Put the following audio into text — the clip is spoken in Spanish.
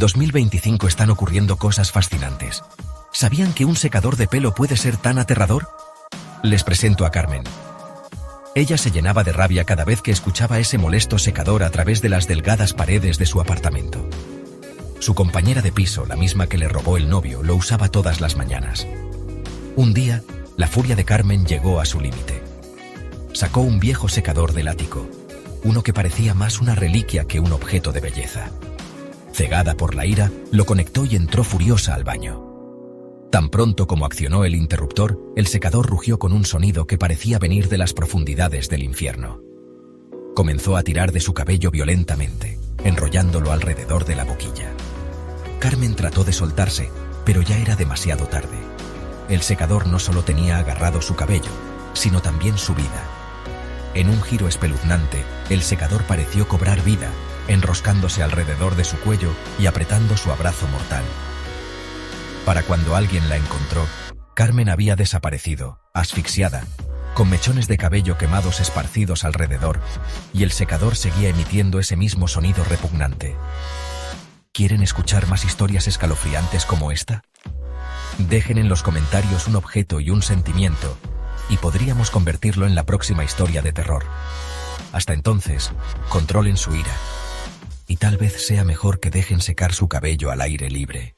2025 están ocurriendo cosas fascinantes. ¿Sabían que un secador de pelo puede ser tan aterrador? Les presento a Carmen. Ella se llenaba de rabia cada vez que escuchaba ese molesto secador a través de las delgadas paredes de su apartamento. Su compañera de piso, la misma que le robó el novio, lo usaba todas las mañanas. Un día, la furia de Carmen llegó a su límite. Sacó un viejo secador del ático, uno que parecía más una reliquia que un objeto de belleza. Cegada por la ira, lo conectó y entró furiosa al baño. Tan pronto como accionó el interruptor, el secador rugió con un sonido que parecía venir de las profundidades del infierno. Comenzó a tirar de su cabello violentamente, enrollándolo alrededor de la boquilla. Carmen trató de soltarse, pero ya era demasiado tarde. El secador no solo tenía agarrado su cabello, sino también su vida. En un giro espeluznante, el secador pareció cobrar vida, enroscándose alrededor de su cuello y apretando su abrazo mortal. Para cuando alguien la encontró, Carmen había desaparecido, asfixiada, con mechones de cabello quemados esparcidos alrededor, y el secador seguía emitiendo ese mismo sonido repugnante. ¿Quieren escuchar más historias escalofriantes como esta? Dejen en los comentarios un objeto y un sentimiento, y podríamos convertirlo en la próxima historia de terror. Hasta entonces, controlen su ira. Y tal vez sea mejor que dejen secar su cabello al aire libre.